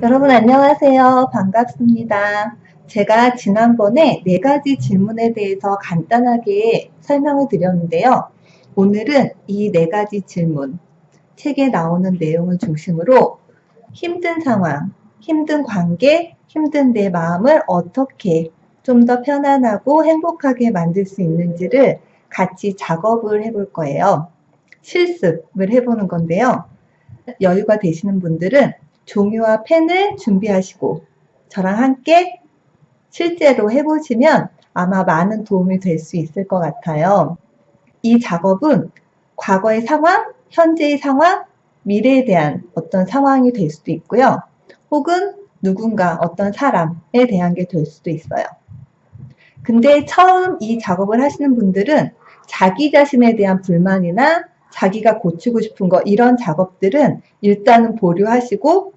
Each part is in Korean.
여러분 안녕하세요. 반갑습니다. 제가 지난번에 4가지 질문에 대해서 간단하게 설명을 드렸는데요. 오늘은 이 4가지 질문, 책에 나오는 내용을 중심으로 힘든 상황, 힘든 관계, 힘든 내 마음을 어떻게 좀 더 편안하고 행복하게 만들 수 있는지를 같이 작업을 해볼 거예요. 실습을 해보는 건데요. 여유가 되시는 분들은 종이와 펜을 준비하시고 저랑 함께 실제로 해보시면 아마 많은 도움이 될 수 있을 것 같아요. 이 작업은 과거의 상황, 현재의 상황, 미래에 대한 어떤 상황이 될 수도 있고요. 혹은 누군가, 어떤 사람에 대한 게 될 수도 있어요. 근데 처음 이 작업을 하시는 분들은 자기 자신에 대한 불만이나 자기가 고치고 싶은 거 이런 작업들은 일단은 보류하시고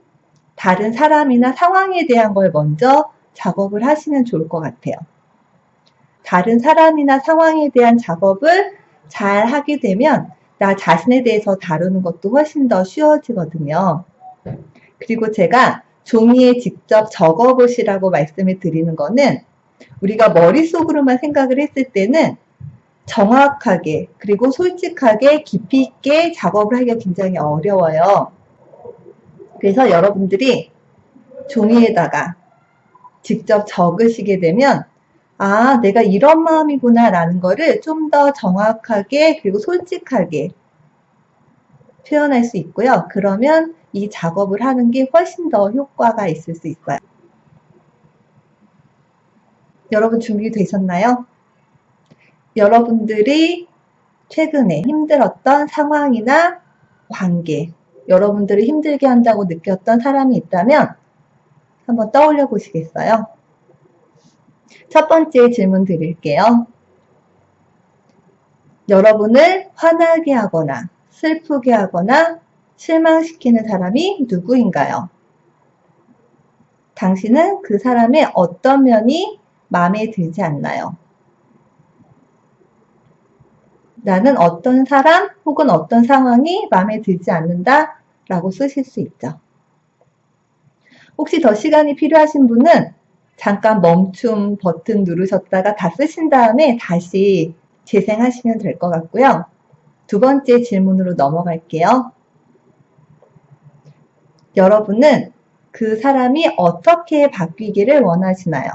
다른 사람이나 상황에 대한 걸 먼저 작업을 하시면 좋을 것 같아요. 다른 사람이나 상황에 대한 작업을 잘 하게 되면 나 자신에 대해서 다루는 것도 훨씬 더 쉬워지거든요. 그리고 제가 종이에 직접 적어보시라고 말씀을 드리는 거는 우리가 머릿속으로만 생각을 했을 때는 정확하게 그리고 솔직하게 깊이 있게 작업을 하기가 굉장히 어려워요. 그래서 여러분들이 종이에다가 직접 적으시게 되면 아, 내가 이런 마음이구나 라는 거를 좀 더 정확하게 그리고 솔직하게 표현할 수 있고요. 그러면 이 작업을 하는 게 훨씬 더 효과가 있을 수 있어요. 여러분 준비되셨나요? 여러분들이 최근에 힘들었던 상황이나 관계, 여러분들을 힘들게 한다고 느꼈던 사람이 있다면 한번 떠올려 보시겠어요? 첫 번째 질문 드릴게요. 여러분을 화나게 하거나 슬프게 하거나 실망시키는 사람이 누구인가요? 당신은 그 사람의 어떤 면이 마음에 들지 않나요? 나는 어떤 사람 혹은 어떤 상황이 마음에 들지 않는다 라고 쓰실 수 있죠. 혹시 더 시간이 필요하신 분은 잠깐 멈춤 버튼 누르셨다가 다 쓰신 다음에 다시 재생하시면 될 것 같고요. 두 번째 질문으로 넘어갈게요. 여러분은 그 사람이 어떻게 바뀌기를 원하시나요?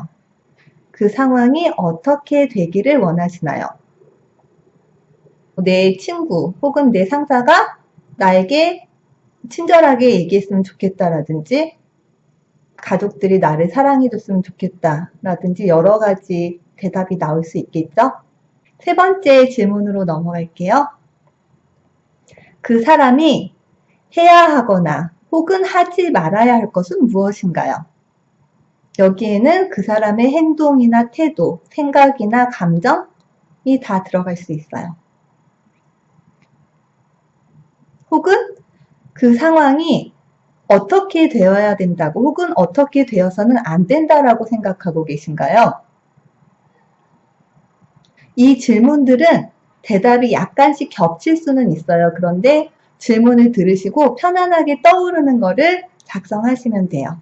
그 상황이 어떻게 되기를 원하시나요? 내 친구 혹은 내 상사가 나에게 친절하게 얘기했으면 좋겠다라든지 가족들이 나를 사랑해줬으면 좋겠다라든지 여러 가지 대답이 나올 수 있겠죠? 세 번째 질문으로 넘어갈게요. 그 사람이 해야 하거나 혹은 하지 말아야 할 것은 무엇인가요? 여기에는 그 사람의 행동이나 태도, 생각이나 감정이 다 들어갈 수 있어요. 혹은 그 상황이 어떻게 되어야 된다고 혹은 어떻게 되어서는 안 된다라고 생각하고 계신가요? 이 질문들은 대답이 약간씩 겹칠 수는 있어요. 그런데 질문을 들으시고 편안하게 떠오르는 거를 작성하시면 돼요.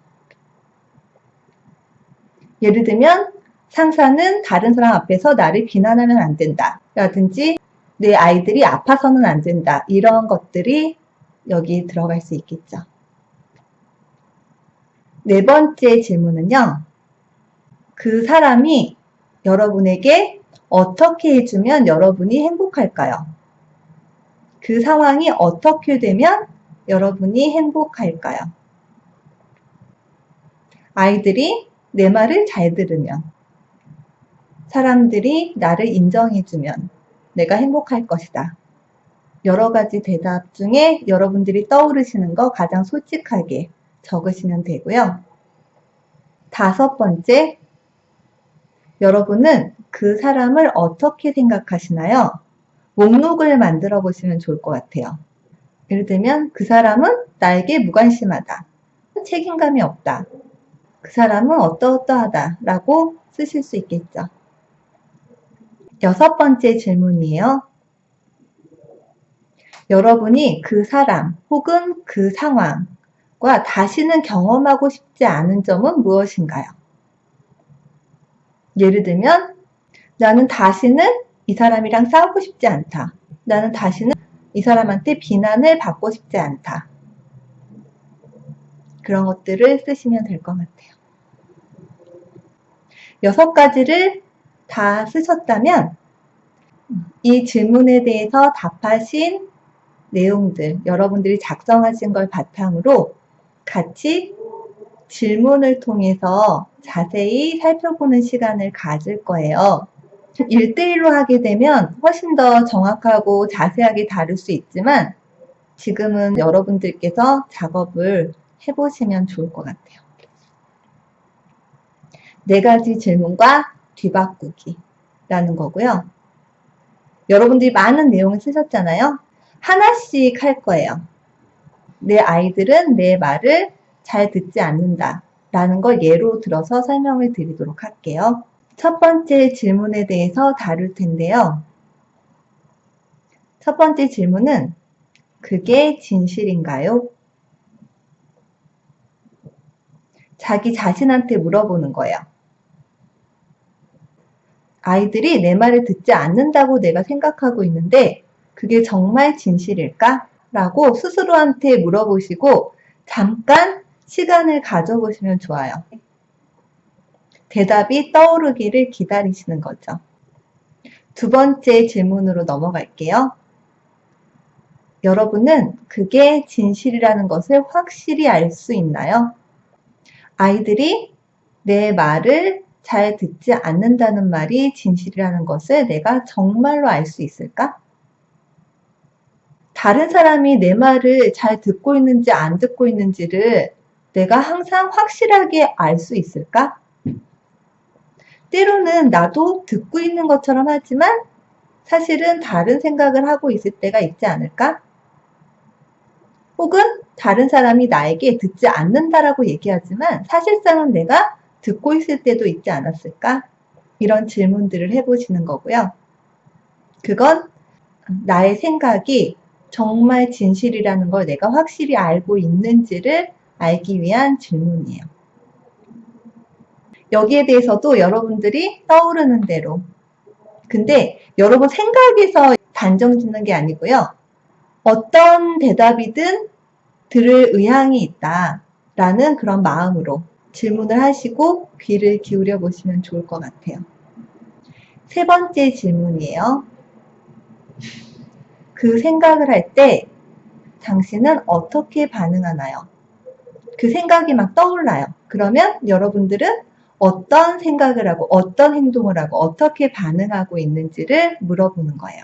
예를 들면 상사는 다른 사람 앞에서 나를 비난하면 안 된다 라든지 내 아이들이 아파서는 안 된다 이런 것들이 여기 들어갈 수 있겠죠. 네 번째 질문은요. 그 사람이 여러분에게 어떻게 해주면 여러분이 행복할까요? 그 상황이 어떻게 되면 여러분이 행복할까요? 아이들이 내 말을 잘 들으면, 사람들이 나를 인정해주면 내가 행복할 것이다. 여러 가지 대답 중에 여러분들이 떠오르시는 거 가장 솔직하게 적으시면 되고요. 다섯 번째, 여러분은 그 사람을 어떻게 생각하시나요? 목록을 만들어 보시면 좋을 것 같아요. 예를 들면 그 사람은 나에게 무관심하다. 책임감이 없다. 그 사람은 어떠어떠하다 라고 쓰실 수 있겠죠. 여섯 번째 질문이에요. 여러분이 그 사람 혹은 그 상황과 것과 다시는 경험하고 싶지 않은 점은 무엇인가요? 예를 들면 나는 다시는 이 사람이랑 싸우고 싶지 않다. 나는 다시는 이 사람한테 비난을 받고 싶지 않다. 그런 것들을 쓰시면 될 것 같아요. 6가지를 다 쓰셨다면 이 질문에 대해서 답하신 내용들, 여러분들이 작성하신 걸 바탕으로 같이 질문을 통해서 자세히 살펴보는 시간을 가질 거예요. 1대1로 하게 되면 훨씬 더 정확하고 자세하게 다룰 수 있지만 지금은 여러분들께서 작업을 해보시면 좋을 것 같아요. 4가지 질문과 뒤바꾸기라는 거고요. 여러분들이 많은 내용을 쓰셨잖아요. 하나씩 할 거예요. 내 아이들은 내 말을 잘 듣지 않는다 라는 걸 예로 들어서 설명을 드리도록 할게요. 첫 번째 질문에 대해서 다룰 텐데요. 첫 번째 질문은 그게 진실인가요? 자기 자신한테 물어보는 거예요. 아이들이 내 말을 듣지 않는다고 내가 생각하고 있는데 그게 정말 진실일까? 라고 스스로한테 물어보시고 잠깐 시간을 가져보시면 좋아요. 대답이 떠오르기를 기다리시는 거죠. 두 번째 질문으로 넘어갈게요. 여러분은 그게 진실이라는 것을 확실히 알 수 있나요? 아이들이 내 말을 잘 듣지 않는다는 말이 진실이라는 것을 내가 정말로 알 수 있을까? 다른 사람이 내 말을 잘 듣고 있는지 안 듣고 있는지를 내가 항상 확실하게 알 수 있을까? 때로는 나도 듣고 있는 것처럼 하지만 사실은 다른 생각을 하고 있을 때가 있지 않을까? 혹은 다른 사람이 나에게 듣지 않는다라고 얘기하지만 사실상은 내가 듣고 있을 때도 있지 않았을까? 이런 질문들을 해보시는 거고요. 그건 나의 생각이 정말 진실이라는 걸 내가 확실히 알고 있는지를 알기 위한 질문이에요. 여기에 대해서도 여러분들이 떠오르는 대로. 근데 여러분 생각에서 단정 짓는 게 아니고요. 어떤 대답이든 들을 의향이 있다라는 그런 마음으로 질문을 하시고 귀를 기울여 보시면 좋을 것 같아요. 세 번째 질문이에요. 그 생각을 할 때 당신은 어떻게 반응하나요? 그 생각이 막 떠올라요. 그러면 여러분들은 어떤 생각을 하고 어떤 행동을 하고 어떻게 반응하고 있는지를 물어보는 거예요.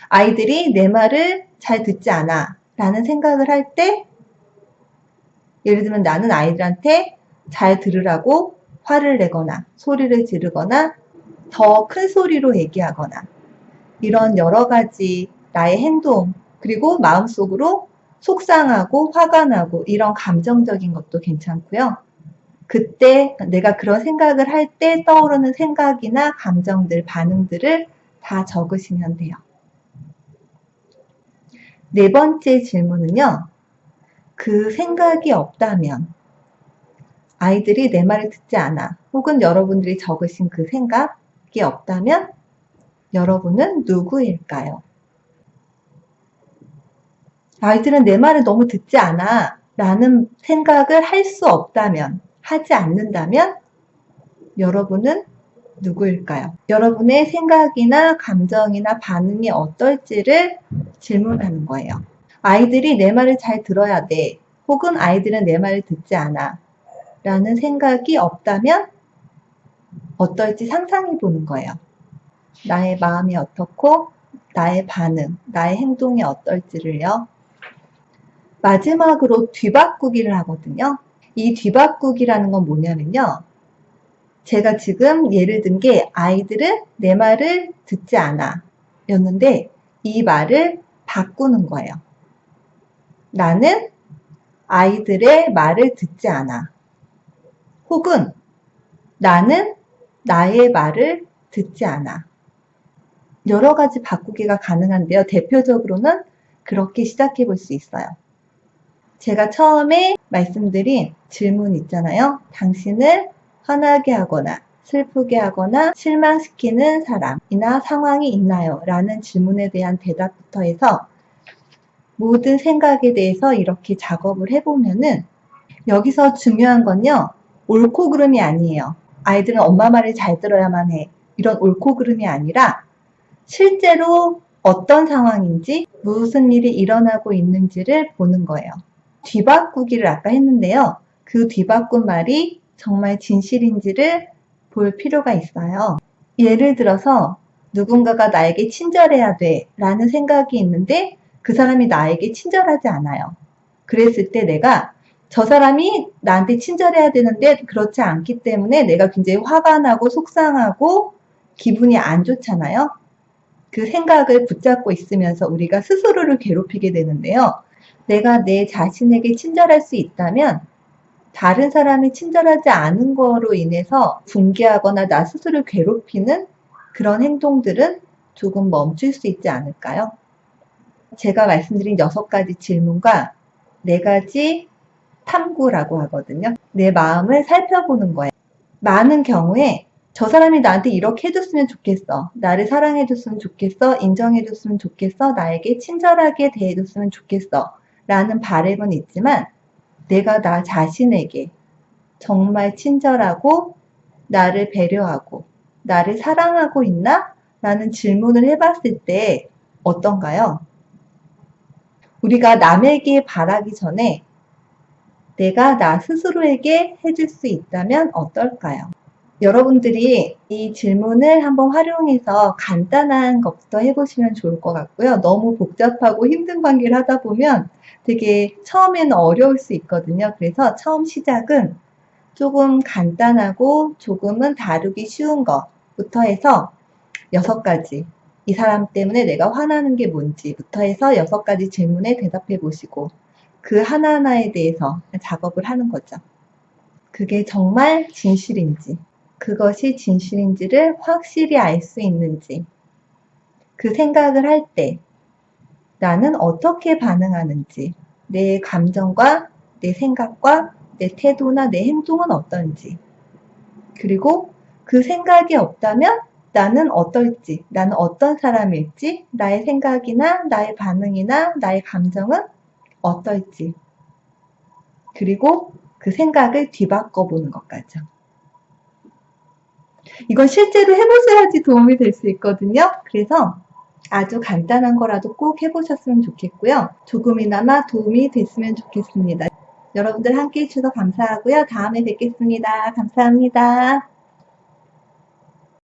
아이들이 내 말을 잘 듣지 않아 라는 생각을 할 때 예를 들면 나는 아이들한테 잘 들으라고 화를 내거나 소리를 지르거나 더 큰 소리로 얘기하거나 이런 여러 가지 나의 행동 그리고 마음속으로 속상하고 화가 나고 이런 감정적인 것도 괜찮고요. 그때 내가 그런 생각을 할 때 떠오르는 생각이나 감정들, 반응들을 다 적으시면 돼요. 네 번째 질문은요. 그 생각이 없다면 아이들이 내 말을 듣지 않아 혹은 여러분들이 적으신 그 생각이 없다면 여러분은 누구일까요? 아이들은 내 말을 너무 듣지 않아 라는 생각을 할 수 없다면, 하지 않는다면 여러분은 누구일까요? 여러분의 생각이나 감정이나 반응이 어떨지를 질문하는 거예요. 아이들이 내 말을 잘 들어야 돼. 혹은 아이들은 내 말을 듣지 않아. 라는 생각이 없다면 어떨지 상상해 보는 거예요. 나의 마음이 어떻고 나의 반응, 나의 행동이 어떨지를요. 마지막으로 뒤바꾸기를 하거든요. 이 뒤바꾸기라는 건 뭐냐면요. 제가 지금 예를 든 게 아이들은 내 말을 듣지 않아 였는데 이 말을 바꾸는 거예요. 나는 아이들의 말을 듣지 않아. 혹은 나는 나의 말을 듣지 않아. 여러 가지 바꾸기가 가능한데요. 대표적으로는 그렇게 시작해 볼 수 있어요. 제가 처음에 말씀드린 질문 있잖아요. 당신을 화나게 하거나 슬프게 하거나 실망시키는 사람이나 상황이 있나요? 라는 질문에 대한 대답부터 해서 모든 생각에 대해서 이렇게 작업을 해보면은 여기서 중요한 건요. 옳고 그름이 아니에요. 아이들은 엄마 말을 잘 들어야만 해. 이런 옳고 그름이 아니라 실제로 어떤 상황인지 무슨 일이 일어나고 있는지를 보는 거예요. 뒤바꾸기를 아까 했는데요. 그 뒤바꾼 말이 정말 진실인지를 볼 필요가 있어요. 예를 들어서 누군가가 나에게 친절해야 돼 라는 생각이 있는데 그 사람이 나에게 친절하지 않아요. 그랬을 때 내가 저 사람이 나한테 친절해야 되는데 그렇지 않기 때문에 내가 굉장히 화가 나고 속상하고 기분이 안 좋잖아요. 그 생각을 붙잡고 있으면서 우리가 스스로를 괴롭히게 되는데요. 내가 내 자신에게 친절할 수 있다면 다른 사람이 친절하지 않은 거로 인해서 분개하거나 나 스스로를 괴롭히는 그런 행동들은 조금 멈출 수 있지 않을까요? 제가 말씀드린 6가지 질문과 4가지 탐구라고 하거든요. 내 마음을 살펴보는 거예요. 많은 경우에 저 사람이 나한테 이렇게 해줬으면 좋겠어. 나를 사랑해줬으면 좋겠어. 인정해줬으면 좋겠어. 나에게 친절하게 대해줬으면 좋겠어. 라는 바람은 있지만 내가 나 자신에게 정말 친절하고 나를 배려하고 나를 사랑하고 있나? 라는 질문을 해봤을 때 어떤가요? 우리가 남에게 바라기 전에 내가 나 스스로에게 해줄 수 있다면 어떨까요? 여러분들이 이 질문을 한번 활용해서 간단한 것부터 해보시면 좋을 것 같고요. 너무 복잡하고 힘든 관계를 하다 보면 되게 처음에는 어려울 수 있거든요. 그래서 처음 시작은 조금 간단하고 조금은 다루기 쉬운 것부터 해서 6가지. 이 사람 때문에 내가 화나는 게 뭔지부터 해서 6가지 질문에 대답해 보시고 그 하나하나에 대해서 작업을 하는 거죠. 그게 정말 진실인지, 그것이 진실인지를 확실히 알 수 있는지, 그 생각을 할 때 나는 어떻게 반응하는지, 내 감정과 내 생각과 내 태도나 내 행동은 어떤지, 그리고 그 생각이 없다면 나는 어떨지, 나는 어떤 사람일지, 나의 생각이나 나의 반응이나 나의 감정은 어떨지, 그리고 그 생각을 뒤바꿔 보는 것까지요. 이건 실제로 해보셔야지 도움이 될 수 있거든요. 그래서 아주 간단한 거라도 꼭 해보셨으면 좋겠고요. 조금이나마 도움이 됐으면 좋겠습니다. 여러분들 함께 해주셔서 감사하고요. 다음에 뵙겠습니다. 감사합니다.